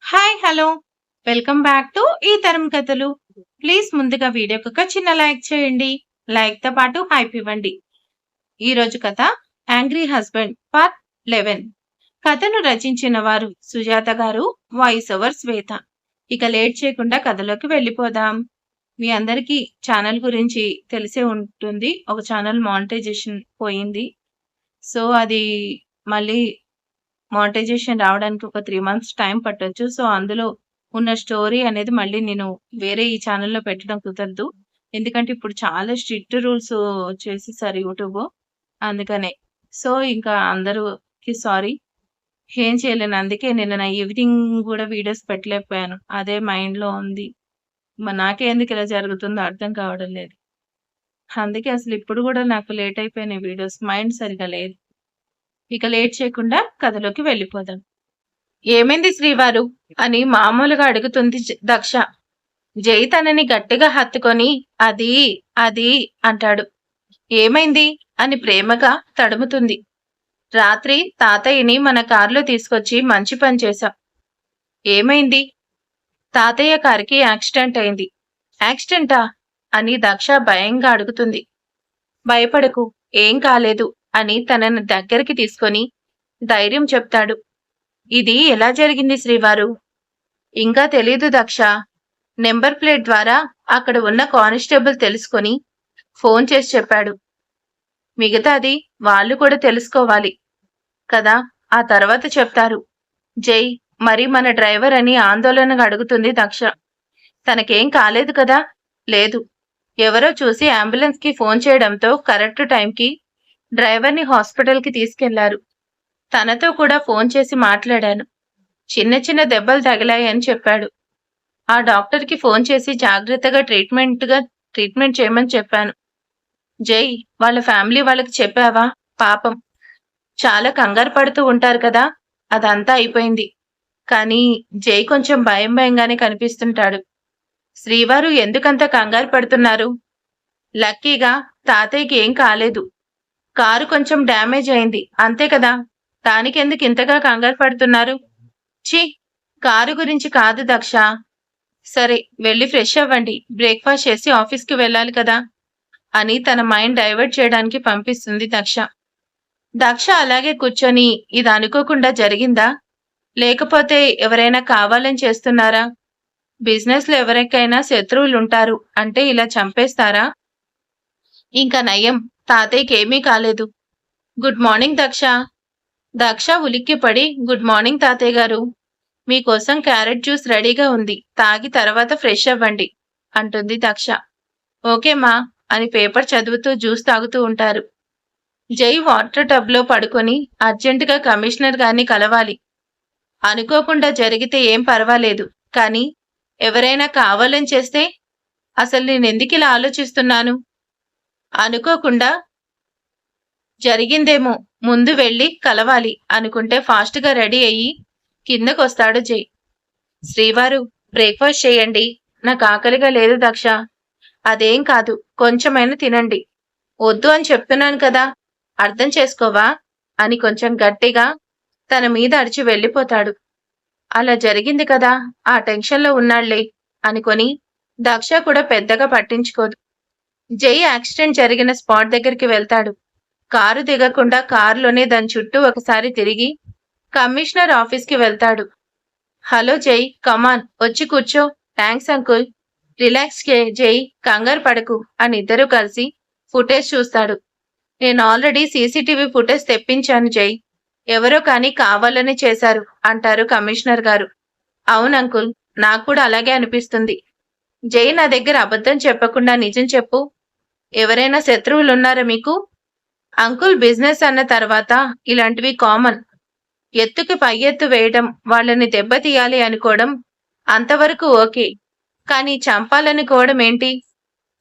Hi hello welcome back to ఈ తరం కథలు. ప్లీజ్ ముందుగా వీడియోకి ఒక చిన్న లైక్ చేయండి. లైక్ తో పాటు హైప్ ఇవ్వండి. ఈ రోజు కథ యాంగ్రీ హస్బెండ్ పార్ట్ 11. కథను రచించిన వారు సుజాత గారు, వాయిస్ ఓవర్ శ్వేత. ఇక లేట్ చేయకుండా కథలోకి వెళ్ళిపోదాం. మీ అందరికీ ఛానల్ గురించి తెలిసే ఉంటుంది. ఒక ఛానల్ మానిటైజేషన్ పోయింది. సో అది మళ్ళీ మానిటైజేషన్ రావడానికి ఒక 3 మంత్స్ టైం పట్టొచ్చు. సో అందులో ఉన్న స్టోరీ అనేది మళ్ళీ నేను వేరే ఈ ఛానల్‌లో పెట్టడం కుదరదు. ఎందుకంటే ఇప్పుడు చాలా స్ట్రిక్ట్ రూల్స్ చేసేసారు యూట్యూబ్. అందుకనే. సో ఇంకా అందరికి సారీ. ఏం చేయలేను. అందుకే నిన్న ఈవినింగ్ గూడా వీడియోస్ పెట్టలేకపోయాను. అదే మైండ్‌లో ఉంది. నాకే ఎందుకు ఇలా జరుగుతుందో అర్థం కావడం లేదు. అందుకే అసలు ఇప్పుడు గూడా నాకు లేట్ అయిపోయినాయి వీడియోస్. మైండ్ సరిగ్గా లేదు. ఇక లేట్ చేయకుండా కథలోకి వెళ్ళిపోదాం. ఏమైంది శ్రీవారు అని మామూలుగా అడుగుతుంది దక్ష. జై తనని గట్టిగా హత్తుకొని అది అది అంటాడు. ఏమైంది అని ప్రేమగా తడుముతుంది. రాత్రి తాతయ్యని మన కారులో తీసుకొచ్చి మంచి పని చేశాం. ఏమైంది? తాతయ్య కారుకి యాక్సిడెంట్ అయింది. యాక్సిడెంటా అని దక్ష భయంగా అడుగుతుంది. భయపడకు, ఏం కాలేదు అని తనని దగ్గరికి తీసుకొని ధైర్యం చెప్తాడు. ఇది ఎలా జరిగింది శ్రీవారు? ఇంకా తెలీదు దక్ష. నెంబర్ ప్లేట్ ద్వారా అక్కడ ఉన్న కానిస్టేబుల్ తెలుసుకొని ఫోన్ చేసి చెప్పాడు. మిగతాది వాళ్ళు కూడా తెలుసుకోవాలి కదా, ఆ తర్వాత చెప్తారు. జై మరి మన డ్రైవర్ అని ఆందోళనగా అడుగుతుంది దక్ష. తనకేం కాలేదు కదా? లేదు. ఎవరో చూసి అంబులెన్స్ కి ఫోన్ చేయడంతో కరెక్ట్ టైంకి డ్రైవర్ని హాస్పిటల్కి తీసుకెళ్లారు. తనతో కూడా ఫోన్ చేసి మాట్లాడాను. చిన్న చిన్న దెబ్బలు తగిలాయని చెప్పాడు. ఆ డాక్టర్కి ఫోన్ చేసి జాగ్రత్తగా ట్రీట్మెంట్ చేయమని చెప్పాను. జై వాళ్ళ ఫ్యామిలీ వాళ్ళకి చెప్పావా? పాపం చాలా కంగారు పడుతూ ఉంటారు కదా. అదంతా అయిపోయింది. కానీ జై కొంచెం భయంగానే కనిపిస్తుంటాడు. శ్రీవారు ఎందుకంత కంగారు పడుతున్నారు? లక్కీగా తాతయ్యకి ఏం కాలేదు. కారు కొంచెం డ్యామేజ్ అయింది అంతే కదా. దానికెందుకు ఇంతగా కంగారు పడుతున్నారు? ఛీ, కారు గురించి కాదు దక్ష. సరే వెళ్ళి ఫ్రెష్ అవ్వండి, బ్రేక్ఫాస్ట్ చేసి ఆఫీస్కి వెళ్ళాలి కదా అని తన మైండ్ డైవర్ట్ చేయడానికి పంపిస్తుంది దక్ష. దక్ష అలాగే కూర్చొని ఇది అనుకోకుండా జరిగిందా, లేకపోతే ఎవరైనా కావాలని చేస్తున్నారా? బిజినెస్ లో ఎవరికైనా శత్రువులుంటారు అంటే ఇలా చంపేస్తారా? ఇంకా నయం, తాతయ్యకి ఏమీ కాలేదు. Good morning Daksha. దక్ష ఉలిక్కిపడి గుడ్ మార్నింగ్ తాతయ్య గారు. మీకోసం క్యారెట్ జ్యూస్ రెడీగా ఉంది, తాగి తర్వాత ఫ్రెష్ అవ్వండి అంటుంది దక్ష. ఓకేమా అని పేపర్ చదువుతూ జ్యూస్ తాగుతూ ఉంటారు. జై వాటర్ టబ్ లో పడుకొని అర్జెంటుగా కమిషనర్ గారిని కలవాలి. అనుకోకుండా జరిగితే ఏం పర్వాలేదు, కానీ ఎవరైనా కావాలని చేస్తే అసలు నేనెందుకు ఇలా ఆలోచిస్తున్నాను? అనుకోకుండా జరిగిందేమో, ముందు వెళ్ళి కలవాలి అనుకుంటే ఫాస్ట్ గా రెడీ అయ్యి కిందకొస్తాడు జై. శ్రీవారు బ్రేక్ఫాస్ట్ చేయండి, నాకు ఆకలిగా లేదు దక్ష. అదేం కాదు, కొంచెమైనా తినండి. వద్దు అని చెప్తున్నాను కదా, అర్థం చేసుకోవా అని కొంచెం గట్టిగా తన మీద అరిచి వెళ్ళిపోతాడు. అలా జరిగింది కదా, ఆ టెన్షన్లో ఉన్నాళ్లే అనుకొని దక్ష కూడా పెద్దగా పట్టించుకోదు. జై యాక్సిడెంట్ జరిగిన స్పాట్ దగ్గరికి వెళ్తాడు. కారు దిగకుండా కారులోనే దాని చుట్టూ ఒకసారి తిరిగి కమిషనర్ ఆఫీస్కి వెళ్తాడు. హలో జై, కమాన్ వచ్చి కూర్చో. Thanks uncle. రిలాక్స్ జై, కంగారు పడకు అని ఇద్దరు కలిసి ఫుటేజ్ చూస్తాడు. నేను ఆల్రెడీ సీసీటీవీ ఫుటేజ్ తెప్పించాను జై. ఎవరో కానీ కావాలని చేశారు అంటారు కమిషనర్ గారు. అవును అంకుల్, నాకు కూడా అలాగే అనిపిస్తుంది. జై నా దగ్గర అబద్ధం చెప్పకుండా నిజం చెప్పు. ఎవరైనా శత్రువులున్నారా మీకు? అంకుల్ బిజినెస్ అన్న తర్వాత ఇలాంటివి కామన్. ఎత్తుకి పై ఎత్తు వేయడం, వాళ్ళని దెబ్బతీయాలి అనుకోవడం అంతవరకు ఓకే, కానీ చంపాలనుకోవడం ఏంటి?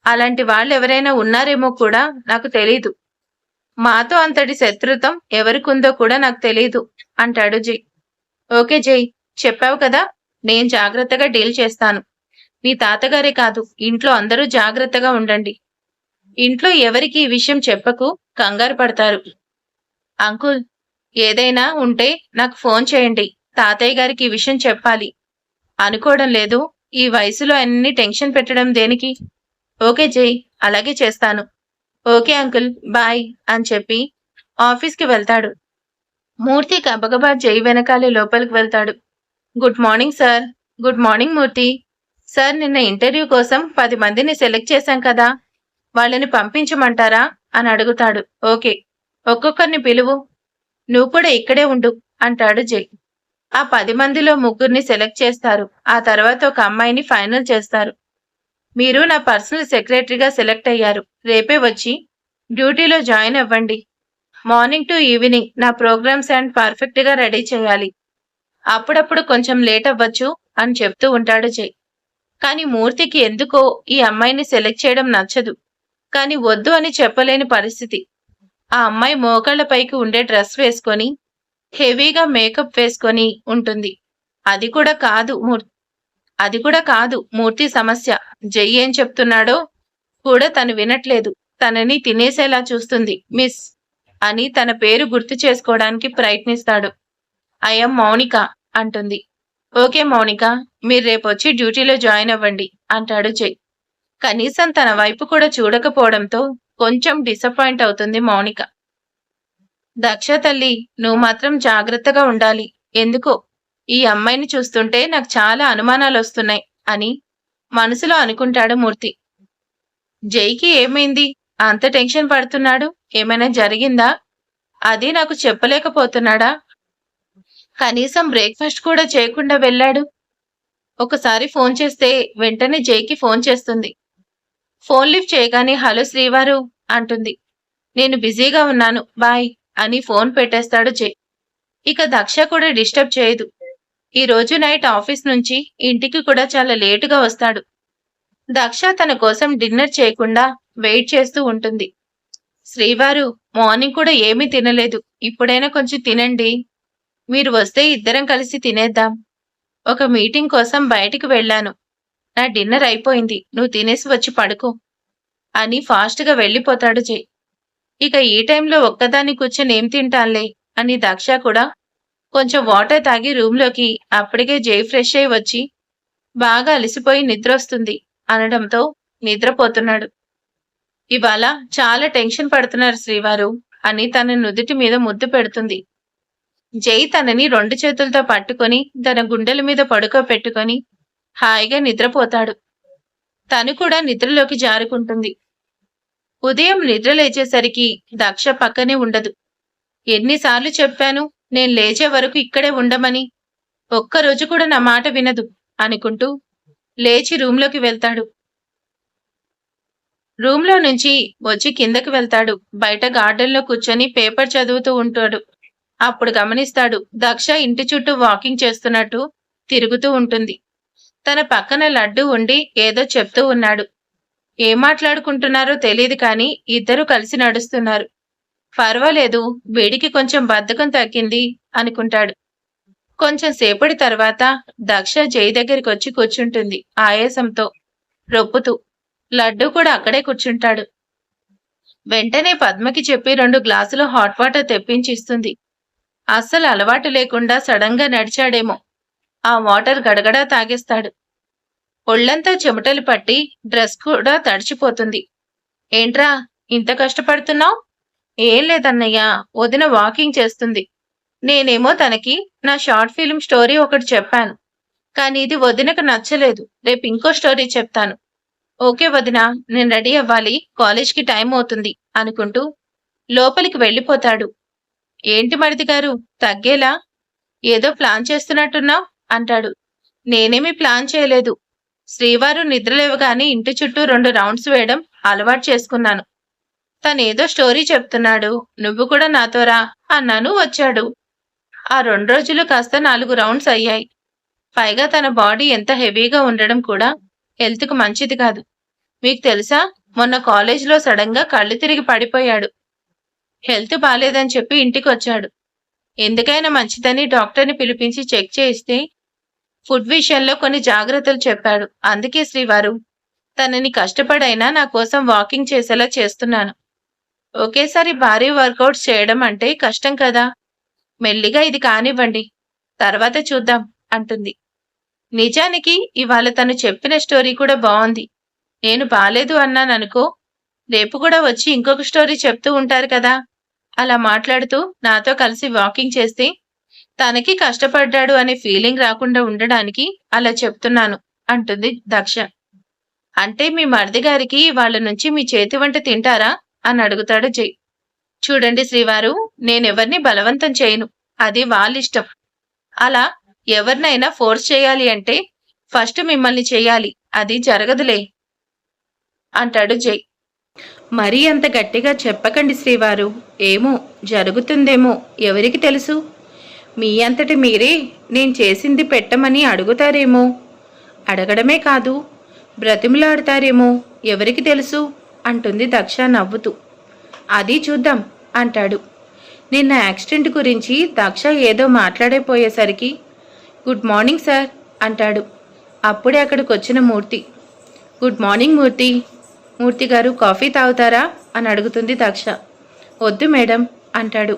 అలాంటి వాళ్ళు ఎవరైనా ఉన్నారేమో కూడా నాకు తెలీదు. మాతో అంతటి శత్రుత్వం ఎవరికుందో కూడా నాకు తెలీదు అంటాడు జై. ఓకే జై, చెప్పావు కదా, నేను జాగ్రత్తగా డీల్ చేస్తాను. మీ తాతగారే కాదు, ఇంట్లో అందరూ జాగ్రత్తగా ఉండండి. ఇంట్లో ఎవరికి ఈ విషయం చెప్పకు, కంగారు పడతారు. అంకుల్ ఏదైనా ఉంటే నాకు ఫోన్ చేయండి, తాతయ్య గారికి ఈ విషయం చెప్పాలి అనుకోవడం లేదు. ఈ వయసులో అన్ని టెన్షన్ పెట్టడం దేనికి? ఓకే జై, అలాగే చేస్తాను. ఓకే అంకుల్, బాయ్ అని చెప్పి ఆఫీస్కి వెళ్తాడు. మూర్తి గబగబా జై వెనకాలే లోపలికి వెళ్తాడు. Good morning sir. Good morning Murthy. Sir, నిన్న ఇంటర్వ్యూ కోసం 10 మందిని సెలెక్ట్ చేశాం కదా, వాళ్ళని పంపించమంటారా అని అడుగుతాడు. ఓకే, ఒక్కొక్కరిని పిలువు. నువ్వు కూడా ఇక్కడే ఉండు అంటాడు జై. ఆ 10 మందిలో ముగ్గురిని సెలెక్ట్ చేస్తారు. ఆ తర్వాత ఒక అమ్మాయిని ఫైనల్ చేస్తారు. మీరు నా పర్సనల్ సెక్రటరీగా సెలెక్ట్ అయ్యారు. రేపే వచ్చి డ్యూటీలో జాయిన్ అవ్వండి. మార్నింగ్ టు ఈవినింగ్ నా ప్రోగ్రామ్స్ అండ్ పర్ఫెక్ట్గా రెడీ చేయాలి. అప్పుడప్పుడు కొంచెం లేట్ అవ్వచ్చు అని చెప్తూ ఉంటాడు జై. కానీ మూర్తికి ఎందుకో ఈ అమ్మాయిని సెలెక్ట్ చేయడం నచ్చదు. కానీ వద్దు అని చెప్పలేని పరిస్థితి. ఆ అమ్మాయి మోకాళ్ల పైకి ఉండే డ్రెస్ వేసుకొని హెవీగా మేకప్ వేసుకొని ఉంటుంది. అది కూడా కాదు మూర్తి సమస్య. జై ఏం చెప్తున్నాడో కూడా తను వినట్లేదు. తనని తినేసేలా చూస్తుంది. మిస్ అని తన పేరు గుర్తు చేసుకోవడానికి ప్రయత్నిస్తాడు. ఐఎం మౌనిక అంటుంది. ఓకే మౌనిక, మీరు రేపొచ్చి డ్యూటీలో జాయిన్ అవ్వండి అంటాడు జై. కనీసం తన వైపు కూడా చూడకపోవడంతో కొంచెం డిసప్పాయింట్ అవుతుంది మౌనిక. దక్ష తల్లి, నువ్వు మాత్రం జాగ్రత్తగా ఉండాలి. ఎందుకో ఈ అమ్మాయిని చూస్తుంటే నాకు చాలా అనుమానాలు వస్తున్నాయి అని మనసులో అనుకుంటాడు మూర్తి. జైకి ఏమైంది? అంత టెన్షన్ పడుతున్నాడు? ఏమైనా జరిగిందా? అది నాకు చెప్పలేకపోతున్నాడా? కనీసం బ్రేక్ఫాస్ట్ కూడా చేయకుండా వెళ్ళాడు. ఒకసారి ఫోన్ చేస్తే వెంటనే జైకి ఫోన్ చేస్తుంది. ఫోన్ లిఫ్ట్ చేయగానే హలో శ్రీవారు అంటుంది. నేను బిజీగా ఉన్నాను, బాయ్ అని ఫోన్ పెట్టేస్తాడు జై. ఇక దక్ష కూడా డిస్టర్బ్ చేయదు. ఈ రోజు నైట్ ఆఫీస్ నుంచి ఇంటికి కూడా చాలా లేటుగా వస్తాడు. దక్ష తన కోసం డిన్నర్ చేయకుండా వెయిట్ చేస్తూ ఉంటుంది. శ్రీవారు, మార్నింగ్ కూడా ఏమీ తినలేదు, ఇప్పుడైనా కొంచెం తినండి. మీరు వస్తే ఇద్దరం కలిసి తినేద్దాం. ఒక మీటింగ్ కోసం బయటికి వెళ్ళాను. నా డిన్నర్ అయిపోయింది, నువ్వు తినేసి వచ్చి పడుకో అని ఫాస్ట్గా వెళ్ళిపోతాడు జై. ఇక ఈ టైంలో ఒక్కదాన్ని కూర్చొని ఏం తింటానులే అని దక్ష కూడా కొంచెం వాటర్ తాగి రూంలోకి అప్పటికే జై ఫ్రెష్ అయి వచ్చి బాగా అలసిపోయి నిద్ర వస్తుంది అనడంతో నిద్రపోతున్నాడు. ఇవాళ చాలా టెన్షన్ పడుతున్నారు శ్రీవారు అని తన నుదుటి మీద ముద్దు పెడుతుంది. జై తనని 2 చేతులతో పట్టుకొని తన గుండెల మీద పడుకోపెట్టుకొని హాయిగా నిద్రపోతాడు. తను కూడా నిద్రలోకి జారుకుంటుంది. ఉదయం నిద్ర లేచేసరికి దక్ష పక్కనే ఉండదు. ఎన్నిసార్లు చెప్పాను నేను లేచే వరకు ఇక్కడే ఉండమని, ఒక్కరోజు కూడా నా మాట వినదు అనుకుంటూ లేచి రూంలోకి వెళ్తాడు. రూంలో నుంచి వచ్చి కిందకి వెళ్తాడు. బయట గార్డెన్లో కూర్చొని పేపర్ చదువుతూ ఉంటాడు. అప్పుడు గమనిస్తాడు, దక్ష ఇంటి చుట్టూ వాకింగ్ చేస్తున్నట్టు తిరుగుతూ ఉంటుంది. తన పక్కన లడ్డు ఉండి ఏదో చెప్తూ ఉన్నాడు. ఏం మాట్లాడుకుంటున్నారో తెలియదు కానీ ఇద్దరూ కలిసి నడుస్తున్నారు. పర్వాలేదు, వేడికి కొంచెం బద్ధకం తగ్గింది అనుకుంటాడు. కొంచెం సేపటి తర్వాత దక్ష జై దగ్గరికి వచ్చి కూర్చుంటుంది ఆయాసంతో రొప్పుతూ. లడ్డు కూడా అక్కడే కూర్చుంటాడు. వెంటనే పద్మకి చెప్పి 2 గ్లాసులు హాట్ వాటర్ తెప్పించి ఇస్తుంది. అస్సలు అలవాటు లేకుండా సడన్ గా నడిచాడేమో. ఆ వాటర్ గడగడా తాగేస్తాడు. ఒళ్లంతా చెమటలు పట్టి డ్రెస్ కూడా తడిచిపోతుంది. ఏంట్రా ఇంత కష్టపడుతున్నావు? ఏం లేదన్నయ్య, వదిన వాకింగ్ చేస్తుంది. నేనేమో తనకి నా షార్ట్ ఫిల్మ్ స్టోరీ ఒకటి చెప్పాను. కానీ ఇది వదినకు నచ్చలేదు. రేపు ఇంకో స్టోరీ చెప్తాను. ఓకే వదిన, నేను రెడీ అవ్వాలి, కాలేజ్కి టైం అవుతుంది అనుకుంటూ లోపలికి వెళ్ళిపోతాడు. ఏంటి మరిది గారు, తగ్గేలా ఏదో ప్లాన్ చేస్తున్నట్టున్నావు అంటాడు. నేనేమీ ప్లాన్ చేయలేదు. శ్రీవారు నిద్రలేవగానే ఇంటి చుట్టూ 2 రౌండ్స్ వేయడం అలవాటు చేసుకున్నాను. తనేదో స్టోరీ చెప్తున్నాడు, నువ్వు కూడా నాతో రా అన్నాను, వచ్చాడు. ఆ 2 రోజులు కాస్త 4 రౌండ్స్ అయ్యాయి. పైగా తన బాడీ ఎంత హెవీగా ఉండడం కూడా హెల్త్కు మంచిది కాదు. మీకు తెలుసా, మొన్న కాలేజ్లో సడన్ గా కళ్ళు తిరిగి పడిపోయాడు. హెల్త్ బాలేదని చెప్పి ఇంటికి వచ్చాడు. ఎందుకైనా మంచిదని డాక్టర్ని పిలిపించి చెక్ చేయిస్తే ఫుడ్ విషయంలో కొన్ని జాగ్రత్తలు చెప్పాడు. అందుకే శ్రీవారు, తనని కష్టపడైనా నా కోసం వాకింగ్ చేసేలా చేస్తున్నాను. ఒకేసారి భారీ వర్కౌట్స్ చేయడం అంటే కష్టం కదా. మెల్లిగా ఇది కానివ్వండి, తర్వాత చూద్దాం అంటుంది. నిజానికి ఇవాళ తను చెప్పిన స్టోరీ కూడా బాగుంది. నేను బాలేదు అన్నాననుకో, రేపు కూడా వచ్చి ఇంకొక స్టోరీ చెప్తూ ఉంటారు కదా. అలా మాట్లాడుతూ నాతో కలిసి వాకింగ్ చేస్తే తనకి కష్టపడ్డాడు అనే ఫీలింగ్ రాకుండా ఉండడానికి అలా చెప్తున్నాను అంటుంది దక్ష. అంటే మీ మరిది గారికి వాళ్ళ నుంచి మీ చేతి వంట తింటారా అని అడుగుతాడు జై. చూడండి శ్రీవారు, నేనెవర్ని బలవంతం చేయను, అది వాళ్ళిష్టం. అలా ఎవరినైనా ఫోర్స్ చేయాలి అంటే ఫస్ట్ మిమ్మల్ని చెయ్యాలి, అది జరగదులే అంటాడు జై. మరీ అంత గట్టిగా చెప్పకండి శ్రీవారు, ఏమో జరుగుతుందేమో, ఎవరికి తెలుసు. మీ అంతటి మీరే నేను చేసింది పెట్టమని అడుగుతారేమో, అడగడమే కాదు బ్రతిమలాడతారేమో, ఎవరికి తెలుసు అంటుంది దక్ష నవ్వుతూ. అది చూద్దాం అంటాడు. నిన్న యాక్సిడెంట్ గురించి దక్ష ఏదో మాట్లాడైపోయేసరికి గుడ్ మార్నింగ్ సార్ అంటాడు. అప్పుడే అక్కడికి వచ్చిన మూర్తి. గుడ్ మార్నింగ్ మూర్తి. మూర్తి గారు కాఫీ తాగుతారా అని అడుగుతుంది దక్ష. వద్దు మేడం అంటాడు.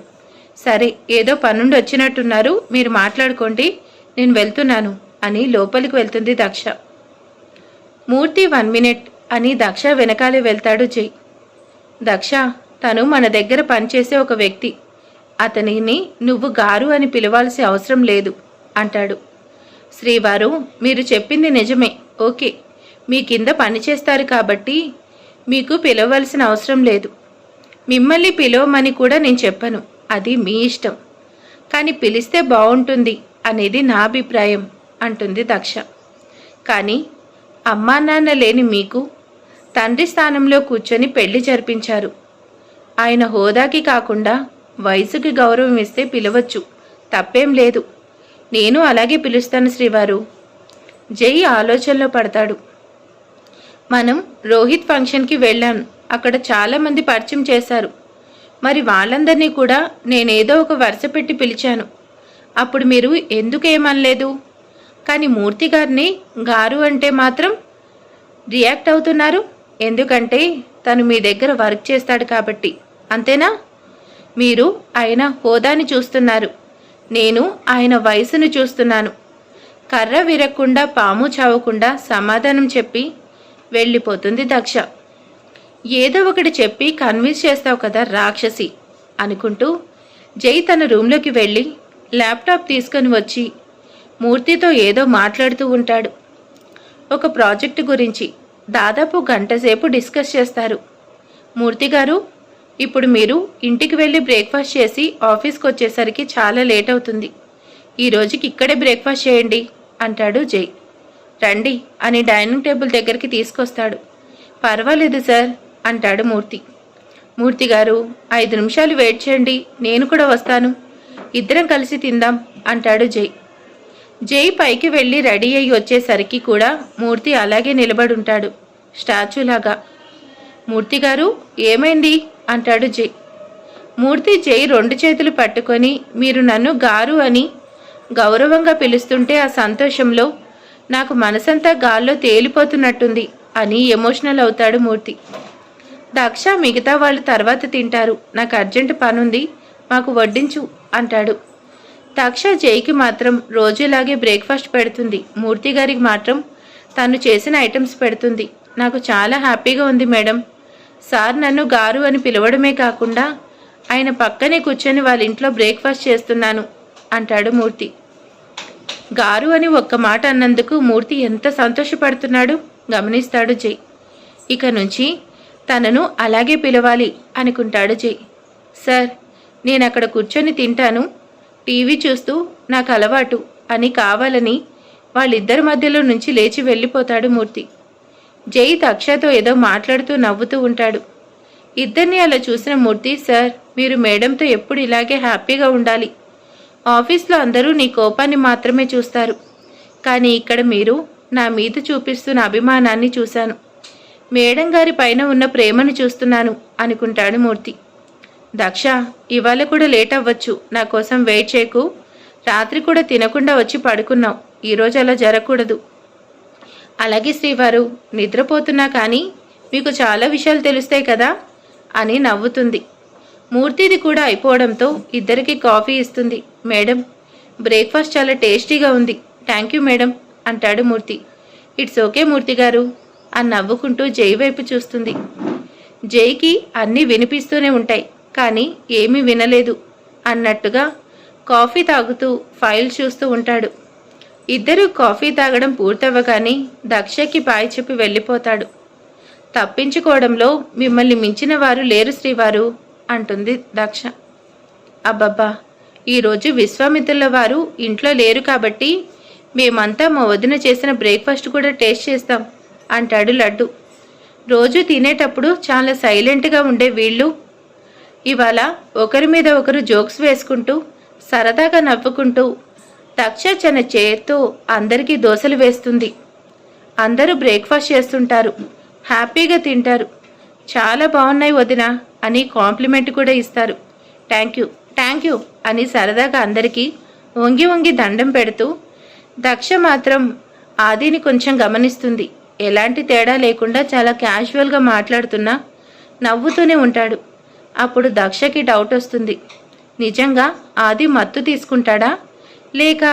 సరే, ఏదో పనుండి వచ్చినట్టున్నారు, మీరు మాట్లాడుకోండి, నేను వెళ్తున్నాను అని లోపలికి వెళ్తుంది దక్ష. మూర్తి 1 మినిట్ అని దక్ష వెనకాలే వెళ్తాడు జై. దక్ష, తను మన దగ్గర పనిచేసే ఒక వ్యక్తి, అతనిని నువ్వు గారు అని పిలవాల్సిన అవసరం లేదు అంటాడు. శ్రీవారు, మీరు చెప్పింది నిజమే, ఓకే, మీ కింద పనిచేస్తారు కాబట్టి మీకు పిలవలసిన అవసరం లేదు. మిమ్మల్ని పిలవమని కూడా నేను చెప్పను, అది మీ ఇష్టం, కానీ పిలిస్తే బాగుంటుంది అనేది నా అభిప్రాయం అంటుంది దక్ష. కానీ అమ్మా నాన్న లేని మీకు తండ్రి స్థానంలో కూర్చొని పెళ్లి జరిపించారు. ఆయన హోదాకి కాకుండా వయసుకి గౌరవం ఇస్తే పిలవచ్చు, తప్పేం లేదు. నేను అలాగే పిలుస్తాను శ్రీవారు. జై ఆలోచనలో పడతాడు. మనం రోహిత్ ఫంక్షన్కి వెళ్ళాను, అక్కడ చాలామంది పరిచయం చేశారు. మరి వాళ్ళందరినీ కూడా నేనేదో ఒక వరుస పెట్టి పిలిచాను. అప్పుడు మీరు ఎందుకేమనలేదు, కానీ మూర్తి గారిని గారు అంటే మాత్రం రియాక్ట్ అవుతున్నారు. ఎందుకంటే తను మీ దగ్గర వర్క్ చేస్తాడు కాబట్టి, అంతేనా? మీరు ఆయన హోదాని చూస్తున్నారు, నేను ఆయన వయసును చూస్తున్నాను. కర్ర విరక్కుండా పాము చావకుండా సమాధానం చెప్పి వెళ్ళిపోతుంది దక్ష. ఏదో ఒకటి చెప్పి కన్విన్స్ చేస్తావు కదా రాక్షసి అనుకుంటూ జై తన రూమ్లోకి వెళ్ళి ల్యాప్టాప్ తీసుకొని వచ్చి మూర్తితో ఏదో మాట్లాడుతూ ఉంటాడు. ఒక ప్రాజెక్టు గురించి దాదాపు గంటసేపు డిస్కస్ చేస్తారు. మూర్తి గారు, ఇప్పుడు మీరు ఇంటికి వెళ్ళి బ్రేక్ఫాస్ట్ చేసి ఆఫీస్కి వచ్చేసరికి చాలా లేట్ అవుతుంది. ఈ రోజుకి ఇక్కడే బ్రేక్ఫాస్ట్ చేయండి అంటాడు జై. రండి అని డైనింగ్ టేబుల్ దగ్గరికి తీసుకొస్తాడు. పర్వాలేదు సార్ అంటాడు మూర్తి. మూర్తి గారు, 5 నిమిషాలు వెయిట్ చేయండి, నేను కూడా వస్తాను, ఇద్దరం కలిసి తిందాం అంటాడు జై. జై పైకి వెళ్ళి రెడీ అయ్యి వచ్చేసరికి కూడా మూర్తి అలాగే నిలబడుంటాడు స్టాచ్యూలాగా. మూర్తి గారు, ఏమైంది అంటాడు జై. మూర్తి జై 2 చేతులు పట్టుకొని మీరు నన్ను గారు అని గౌరవంగా పిలుస్తుంటే ఆ సంతోషంలో నాకు మనసంతా గాల్లో తేలిపోతున్నట్టుంది అని ఎమోషనల్ అవుతాడు మూర్తి. దక్ష, మిగతా వాళ్ళు తర్వాత తింటారు, నాకు అర్జెంట్ పనుంది, మాకు వడ్డించు అంటాడు. దక్ష జైకి మాత్రం రోజులాగే బ్రేక్ఫాస్ట్ పెడుతుంది. మూర్తి గారికి మాత్రం తను చేసిన ఐటమ్స్ పెడుతుంది. నాకు చాలా హ్యాపీగా ఉంది మేడం. సార్ నన్ను గారు అని పిలవడమే కాకుండా ఆయన పక్కనే కూర్చొని వాళ్ళ ఇంట్లో బ్రేక్ఫాస్ట్ చేస్తున్నాను అంటాడు మూర్తి. గారు అని ఒక్క మాట అన్నందుకు మూర్తి ఎంత సంతోషపడుతున్నాడు గమనిస్తాడు జై. ఇక నుంచి తనను అలాగే పిలవాలి అనుకుంటాడు జై. సార్, నేను అక్కడ కూర్చొని తింటాను, టీవీ చూస్తూ నాకు అలవాటు అని కావాలని వాళ్ళిద్దరి మధ్యలో నుంచి లేచి వెళ్ళిపోతాడు మూర్తి. జై దక్షతో ఏదో మాట్లాడుతూ నవ్వుతూ ఉంటాడు. ఇద్దరిని అలా చూసిన మూర్తి, సార్, మీరు మేడంతో ఎప్పుడు ఇలాగే హ్యాపీగా ఉండాలి. ఆఫీస్లో అందరూ నీ కోపాన్ని మాత్రమే చూస్తారు, కానీ ఇక్కడ మీరు నా మీద చూపిస్తున్న అభిమానాన్ని చూశాను, మేడం గారి పైన ఉన్న ప్రేమను చూస్తున్నాను అనుకుంటాడు మూర్తి. దక్ష, ఇవాళ కూడా లేట్ అవ్వచ్చు, నా కోసం వెయిట్ చేయకు, రాత్రి కూడా తినకుండా వచ్చి పడుకున్నావు, ఈరోజు అలా జరగకూడదు. అలాగే శ్రీవారు, నిద్రపోతున్నా కానీ మీకు చాలా విషయాలు తెలుస్తాయి కదా అని నవ్వుతుంది. మూర్తిది కూడా అయిపోవడంతో ఇద్దరికి కాఫీ ఇస్తుంది. మేడం, బ్రేక్ఫాస్ట్ చాలా టేస్టీగా ఉంది, థ్యాంక్ యూ మేడం అంటాడు మూర్తి. ఇట్స్ ఓకే మూర్తి గారు అని నవ్వుకుంటూ జై వైపు చూస్తుంది. జైకి అన్నీ వినిపిస్తూనే ఉంటాయి, కానీ ఏమీ వినలేదు అన్నట్టుగా కాఫీ తాగుతూ ఫైల్ చూస్తూ ఉంటాడు. ఇద్దరూ కాఫీ తాగడం పూర్తవ్వగానే దక్షకి బాయ్ చెప్పి వెళ్ళిపోతాడు. తప్పించుకోవడంలో మిమ్మల్ని మించిన వారు లేరు శ్రీవారు అంటుంది దక్ష. అబ్బబ్బా, ఈరోజు విశ్వామిత్రుల వారు ఇంట్లో లేరు కాబట్టి మేమంతా మా వదిన చేసిన బ్రేక్ఫాస్ట్ కూడా టేస్ట్ చేస్తాం అంటాడు లడ్డు. రోజు తినేటప్పుడు చాలా సైలెంట్గా ఉండే వీళ్ళు ఇవాళ ఒకరి మీద ఒకరు జోక్స్ వేసుకుంటూ సరదాగా నవ్వుకుంటూ దక్ష తన చేత్తో అందరికీ దోశలు వేస్తుంది. అందరూ బ్రేక్ఫాస్ట్ చేస్తుంటారు, హ్యాపీగా తింటారు. చాలా బాగున్నాయి వదిన అని కాంప్లిమెంట్ కూడా ఇస్తారు. థ్యాంక్ యూ అని సరదాగా అందరికీ వంగి వంగి దండం పెడుతూ దక్ష మాత్రం ఆదిని కొంచెం గమనిస్తుంది. ఎలాంటి తేడా లేకుండా చాలా క్యాజువల్గా మాట్లాడుతున్నా నవ్వుతూనే ఉంటాడు. అప్పుడు దక్షకి డౌట్ వస్తుంది. నిజంగా ఆది మత్తు తీసుకుంటాడా లేక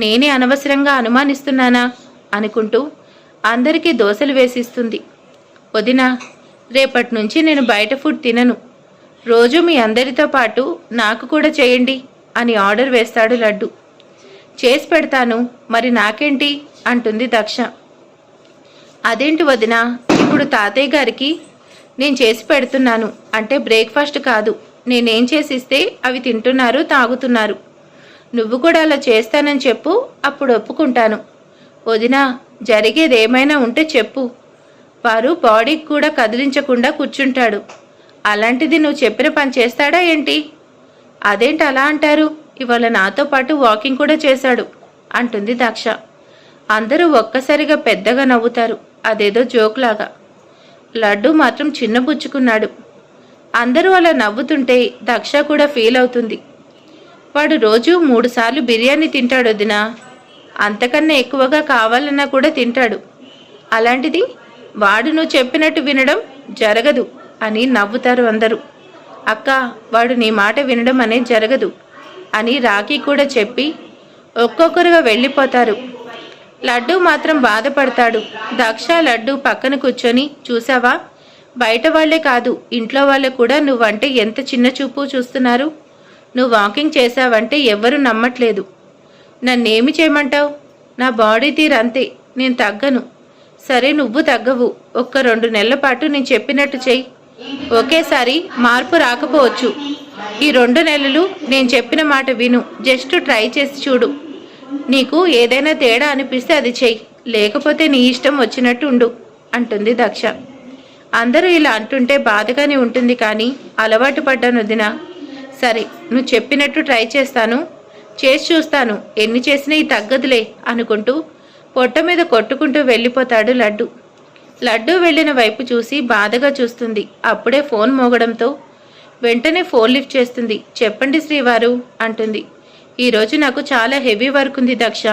నేనే అనవసరంగా అనుమానిస్తున్నానా అనుకుంటూ అందరికీ దోశలు వేసిస్తుంది. వదినా, రేపటి నుంచి నేను బయట ఫుడ్ తినను, రోజు మీ అందరితో పాటు నాకు కూడా చేయండి అని ఆర్డర్ వేస్తాడు లడ్డు. చేసి పెడతాను, మరి నాకేంటి అంటుంది దక్ష. అదేంటి వదినా, ఇప్పుడు తాతయ్య గారికి నేను చేసి పెడుతున్నాను అంటే బ్రేక్ఫాస్ట్ కాదు, నేనేం చేసిస్తే అవి తింటున్నారు తాగుతున్నారు. నువ్వు కూడా అలా చేస్తానని చెప్పు, అప్పుడు ఒప్పుకుంటాను. వదినా, జరిగేదేమైనా ఉంటే చెప్పు. వారు బాడీకి కూడా కదిలించకుండా కూర్చుంటాడు, అలాంటిది నువ్వు చెప్పిన పని చేస్తాడా ఏంటి? అదేంటి అలా అంటారు, ఇవాళ నాతో పాటు వాకింగ్ కూడా చేశాడు అంటుంది దక్ష. అందరూ ఒక్కసారిగా పెద్దగా నవ్వుతారు, అదేదో జోక్లాగా. లడ్డు మాత్రం చిన్నబుచ్చుకున్నాడు. అందరూ అలా నవ్వుతుంటే దక్ష కూడా ఫీల్ అవుతుంది. వాడు రోజు 3 సార్లు బిర్యానీ తింటాడు వదినా, అంతకన్నా ఎక్కువగా కావాలన్నా కూడా తింటాడు. అలాంటిది వాడు నువ్వు చెప్పినట్టు వినడం జరగదు అని నవ్వుతారు అందరూ. అక్క, వాడు నీ మాట వినడం అనేది జరగదు అని రాఖీ కూడా చెప్పి ఒక్కొక్కరుగా వెళ్ళిపోతారు. లడ్డు మాత్రం బాధపడతాడు. దక్ష లడ్డు పక్కన కూర్చొని, చూసావా, బయట వాళ్లే కాదు ఇంట్లో వాళ్ళే కూడా నువ్వంటే ఎంత చిన్న చూపు చూస్తున్నారు. నువ్వు వాకింగ్ చేసావంటే ఎవ్వరూ నమ్మట్లేదు. నన్నేమి చేయమంటావు? నా బాడీ తీరంతే, నేను తగ్గను. సరే, నువ్వు తగ్గవు. ఒక్క 2 నెలల పాటు నేను చెప్పినట్టు చెయ్యి. ఒకేసారి మార్పు రాకపోవచ్చు. ఈ 2 నెలలు నేను చెప్పిన మాట విను, జస్ట్ ట్రై చేసి చూడు. నీకు ఏదైనా తేడా అనిపిస్తే అది చెయ్యి, లేకపోతే నీ ఇష్టం వచ్చినట్టు ఉండు అంటుంది దక్ష. అందరూ ఇలా అంటుంటే బాధగానే ఉంటుంది, కానీ అలవాటు పడ్డాను వదినా. సరే, నువ్వు చెప్పినట్టు ట్రై చేస్తాను, చేసి చూస్తాను, ఎన్ని చేసినా ఈ తగ్గదులే అనుకుంటూ పొట్ట మీద కొట్టుకుంటూ వెళ్ళిపోతాడు లడ్డు. లడ్డు వెళ్ళిన వైపు చూసి బాధగా చూస్తుంది. అప్పుడే ఫోన్ మోగడంతో వెంటనే ఫోన్ లిఫ్ట్ చేస్తుంది. చెప్పండి శ్రీవారు అంటుంది. ఈరోజు నాకు చాలా హెవీ వర్క్ ఉంది దక్ష,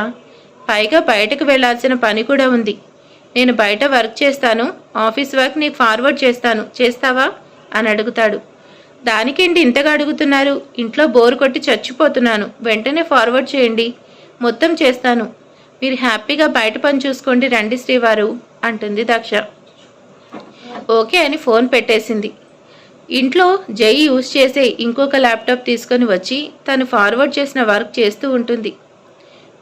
పైగా బయటకు వెళ్లాల్సిన పని కూడా ఉంది. నేను బయట వర్క్ చేస్తాను, ఆఫీస్ వర్క్ నీకు ఫార్వర్డ్ చేస్తాను, చేస్తావా అని అడుగుతాడు. దానికేంటి ఇంతగా అడుగుతున్నారు? ఇంట్లో బోరు కొట్టి చచ్చిపోతున్నాను, వెంటనే ఫార్వర్డ్ చేయండి, మొత్తం చేస్తాను. మీరు హ్యాపీగా బయట పని చూసుకోండి రండి శ్రీవారు అంటుంది దక్ష. ఓకే అని ఫోన్ పెట్టేసింది. ఇంట్లో జై యూజ్ చేసే ఇంకొక ల్యాప్టాప్ తీసుకొని వచ్చి తను ఫార్వర్డ్ చేసిన వర్క్ చేస్తూ ఉంటుంది.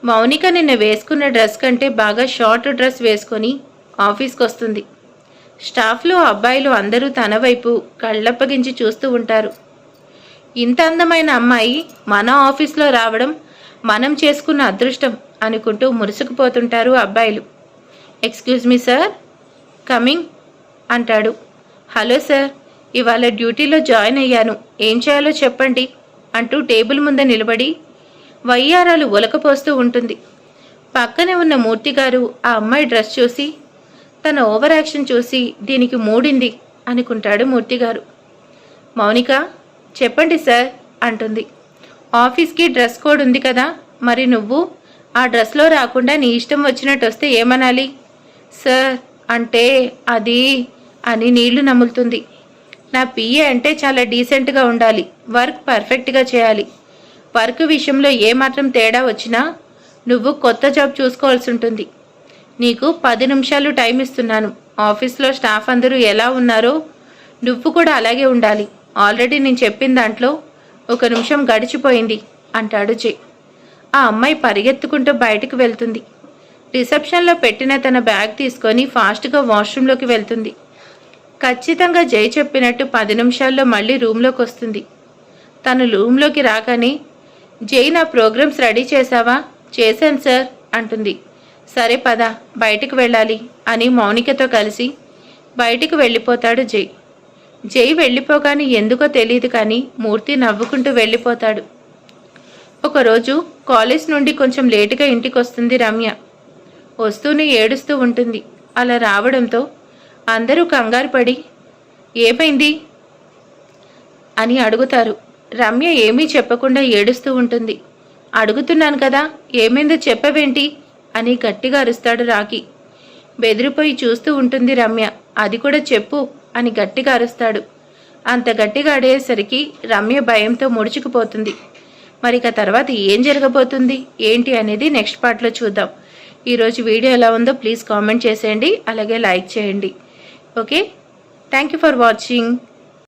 మౌనిక నిన్న వేసుకున్న డ్రెస్ కంటే బాగా షార్ట్ డ్రెస్ వేసుకొని ఆఫీస్కి వస్తుంది. స్టాఫ్లో అబ్బాయిలు అందరూ తన వైపు కళ్ళప్పగించి చూస్తూ ఉంటారు. ఇంత అందమైన అమ్మాయి మన ఆఫీస్లో రావడం మనం చేసుకున్న అదృష్టం అనుకుంటూ మురుసుకుపోతుంటారు అబ్బాయిలు. ఎక్స్క్యూజ్ మీ సార్, కమింగ్ అంటాడు. హలో సార్, ఇవాళ డ్యూటీలో జాయిన్ అయ్యాను, ఏం చేయాలో చెప్పండి అంటూ టేబుల్ ముందు నిలబడి వయ్యారాలు ఒలకపోస్తూ ఉంటుంది. పక్కనే ఉన్న మూర్తిగారు ఆ అమ్మాయి డ్రెస్ చూసి, తన ఓవర్ యాక్షన్ చూసి దీనికి మూడింది అనుకుంటాడు మూర్తిగారు. మౌనిక, చెప్పండి సార్ అంటుంది. ఆఫీస్కి డ్రెస్ కోడ్ ఉంది కదా, మరి నువ్వు ఆ డ్రెస్లో రాకుండా నీ ఇష్టం వచ్చినట్టు వస్తే ఏమనాలి? సార్ అంటే అది అని నీళ్లు నములుతుంది. నా పిఏ అంటే చాలా డీసెంట్గా ఉండాలి, వర్క్ పర్ఫెక్ట్గా చేయాలి. వర్క్ విషయంలో ఏమాత్రం తేడా వచ్చినా నువ్వు కొత్త జాబ్ చూసుకోవాల్సి ఉంటుంది. నీకు 10 నిమిషాలు టైం ఇస్తున్నాను. ఆఫీస్లో స్టాఫ్ అందరూ ఎలా ఉన్నారో నువ్వు కూడా అలాగే ఉండాలి. ఆల్రెడీ నేను చెప్పిన దాంట్లో 1 నిమిషం గడిచిపోయింది అంటాడు జై. ఆ అమ్మాయి పరిగెత్తుకుంటూ బయటకు వెళ్తుంది. రిసెప్షన్లో పెట్టిన తన బ్యాగ్ తీసుకొని ఫాస్ట్గా వాష్రూమ్లోకి వెళ్తుంది. ఖచ్చితంగా జై చెప్పినట్టు 10 నిమిషాల్లో మళ్ళీ రూమ్లోకి వస్తుంది. తను రూమ్లోకి రాగానే, జై నా ప్రోగ్రామ్స్ రెడీ చేశావా? చేశాను సార్ అంటుంది. సరే పద, బయటకు వెళ్ళాలి అని మౌనికతో కలిసి బయటికి వెళ్ళిపోతాడు జై. జై వెళ్ళిపోగానే ఎందుకో తెలియదు కానీ మూర్తి నవ్వుకుంటూ వెళ్ళిపోతాడు. ఒకరోజు కాలేజ్ నుండి కొంచెం లేటుగా ఇంటికి వస్తుంది రమ్య. వస్తూనే ఏడుస్తూ ఉంటుంది. అలా రావడంతో అందరూ కంగారు పడి ఏమైంది అని అడుగుతారు. రమ్య ఏమీ చెప్పకుండా ఏడుస్తూ ఉంటుంది. అడుగుతున్నాను కదా, ఏమైందో చెప్పవేంటి అని గట్టిగా అరుస్తాడు రాకీ. బెదిరిపోయి చూస్తూ ఉంటుంది రమ్య. అది కూడా చెప్పు అని గట్టిగా అరుస్తాడు. అంత గట్టిగా అడిగేసరికి రమ్య భయంతో ముడుచుకుపోతుంది. మరి ఇక తర్వాత ఏం జరగబోతుంది ఏంటి అనేది నెక్స్ట్ పార్ట్లో చూద్దాం. ఈరోజు వీడియో ఎలా ఉందో ప్లీజ్ కామెంట్ చేసేయండి, అలాగే లైక్ చేయండి. Okay, thank you for watching.